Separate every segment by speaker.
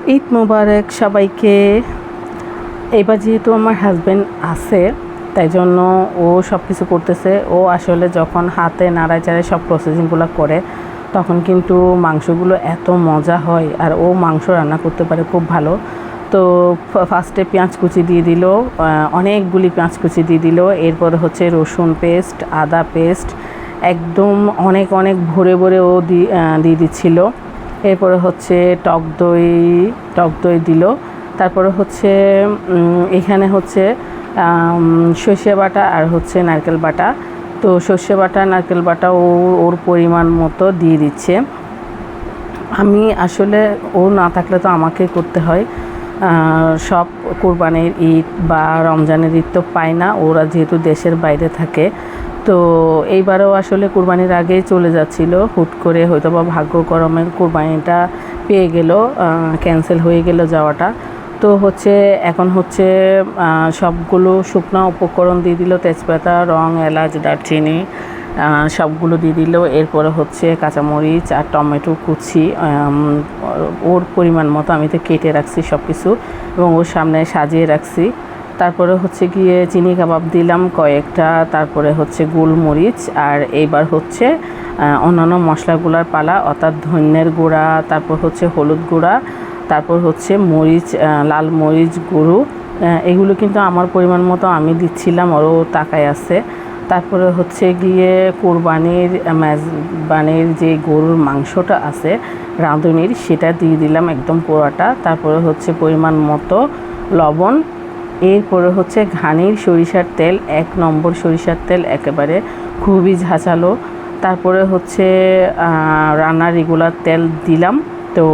Speaker 1: ঈদ মোবারক সবাইকে। এবার যেহেতু আমার হাজব্যান্ড আছে তাই জন্য ও সব কিছু করতেছে। ও আসলে যখন হাতে নাড়ায় চাড়ায় সব প্রসেসিংগুলো করে তখন কিন্তু মাংসগুলো এত মজা হয়, আর ও মাংস রান্না করতে পারে খুব ভালো। তো ফার্স্টে পেঁয়াজ কুচি দিয়ে দিল, অনেকগুলি পেঁয়াজ কুচি দিয়ে দিল। এরপরে হচ্ছে রসুন পেস্ট, আদা পেস্ট, একদম অনেক অনেক ভরে ভরে ও দিয়ে দিচ্ছিল। এরপরে হচ্ছে টক দই দিল। তারপরে হচ্ছে এখানে হচ্ছে সর্ষে বাটা আর হচ্ছে নারকেল বাটা। তো সর্ষে বাটা নারকেল বাটা ওর পরিমাণ মতো দিয়ে দিচ্ছে। আমি আসলে ও না থাকলে তো আমাকে করতে হয়। সব কোরবানির ঈদ বা রমজানের ঈদ তো পায় না, ওরা যেহেতু দেশের বাইরে থাকে। তো এইবারও আসলে কোরবানির আগেই চলে যাচ্ছিল, হুট করে হয়তো বা ভাগ্যক্রমে কোরবানিটা পেয়ে গেল, ক্যান্সেল হয়ে গেল যাওয়াটা। তো হচ্ছে এখন হচ্ছে সবগুলো শুকনো উপকরণ দিয়ে দিল, তেজপাতা, রং, এলাচ, দারচিনি সবগুলো দিয়ে দিল। এরপরে হচ্ছে কাঁচামরিচ আর টমেটো কুচি ওর পরিমাণ মতো আমি তো কেটে রাখছি সব কিছু এবং ওর সামনে সাজিয়ে রাখছি। তারপরে হচ্ছে গিয়ে চিনি কাবাব দিলাম কয়েকটা, তারপরে হচ্ছে গোলমরিচ, আর এইবার হচ্ছে অন্যান্য মশলাগুলোর পালা, অর্থাৎ ধনিয়ার গুঁড়া, তারপর হচ্ছে হলুদ গুঁড়া, তারপর হচ্ছে মরিচ, লাল মরিচ গুঁড়ো। এগুলো কিন্তু আমার পরিমাণ মতো আমি দিচ্ছিলাম, ওরও তাকায় আছে। তারপরে হচ্ছে গিয়ে মেজবানির যে গরুর মাংসটা আছে রাঁধুনির, সেটা দিয়ে দিলাম একদম পুরোটা। তারপরে হচ্ছে পরিমাণ মতো লবণ। এরপরে হচ্ছে ঘানির সরিষার তেল, 1 নম্বর সরিষার তেল, একেবারে খুবই ঝাঁঝালো। তারপরে হচ্ছে রান্নার রেগুলার তেল দিলাম। তো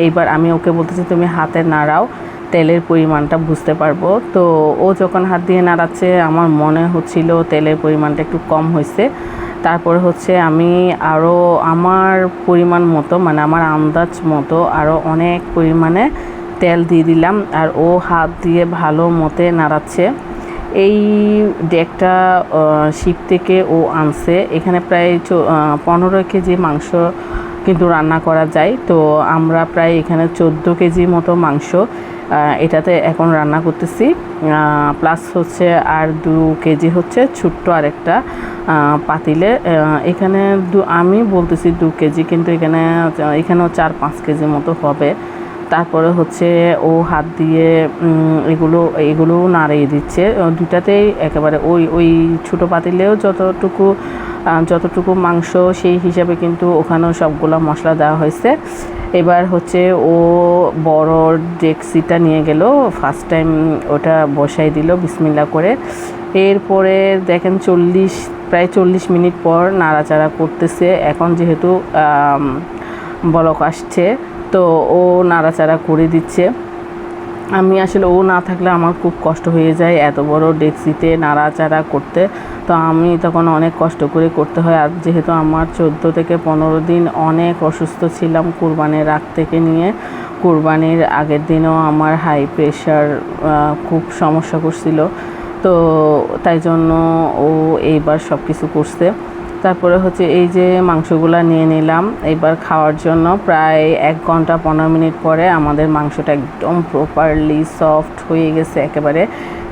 Speaker 1: এইবার আমি ওকে বলতেছি তুমি হাতে নাড়াও, তেলের পরিমাণটা বুঝতে পারবো। তো ও যখন হাত দিয়ে নাড়াচ্ছে আমার মনে হচ্ছিল তেলের পরিমাণটা একটু কম হয়েছে। তারপরে হচ্ছে আমি আরও আমার পরিমাণ মতো, মানে আমার আন্দাজ মতো আরও অনেক পরিমাণে তেল দিয়ে দিলাম, আর ও হাত দিয়ে ভালো মতে নাড়াচ্ছে। এই ডেকটা শিপ থেকে ও আনছে। এখানে প্রায় 15 কেজি মাংস কিন্তু রান্না করা যায়। তো আমরা প্রায় এখানে 14 কেজি মতো মাংস এটাতে এখন রান্না করতেছি। প্লাস হচ্ছে আর 2 কেজি হচ্ছে ছোট্ট আরেকটা পাতিলে। এখানে আমি বলতেছি 2 কেজি, কিন্তু এখানেও 4-5 কেজি মতো হবে। তারপরে হচ্ছে ও হাত দিয়ে এগুলো নাড়িয়ে দিচ্ছে দুটাতেই একেবারে। ওই ছোটো পাতিলেও যতটুকু মাংস সেই হিসাবে কিন্তু ওখানেও সবগুলো মশলা দেওয়া হয়েছে। এবার হচ্ছে ও বড় ডেকচিটা নিয়ে গেল, ফার্স্ট টাইম ওটা বসাই দিল বিসমিল্লাহ করে। এরপরে দেখেন প্রায় 40 মিনিট পর নাড়াচাড়া করতেছে। এখন যেহেতু বলক আসছে তো ও নাড়াচাড়া করে দিচ্ছে। আমি আসলে ও না থাকলে আমার খুব কষ্ট হয়ে যায় এত বড় ডেকচিতে নাড়াচাড়া করতে। তো আমি তখন অনেক কষ্ট করে করতে হয়। আর যেহেতু আমার 14 থেকে 15 দিন অনেক অসুস্থ ছিলাম কুরবানির আগ থেকে নিয়ে, কুরবানির আগের দিনও আমার হাই প্রেশার খুব সমস্যা করছিল। তো তাই জন্য ও এইবার সব কিছু করছে। তারপরে হচ্ছে এই যে মাংসগুলো নিয়ে নিলাম এবার খাওয়ার জন্য। প্রায় 1 ঘন্টা 15 মিনিট পরে আমাদের মাংসটা একদম প্রপারলি সফট হয়ে গেছে, একেবারে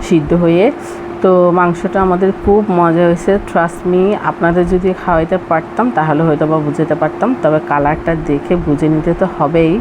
Speaker 1: সিদ্ধ হয়ে। তো মাংসটা আমাদের খুব মজা হয়েছে, ট্রাস্ট মি। আপনাদের যদি খাওয়াইতে পারতাম তাহলে হয়তো বা বুঝতে পারতাম, তবে কালারটা দেখে বুঝে নিতে তো হবেই।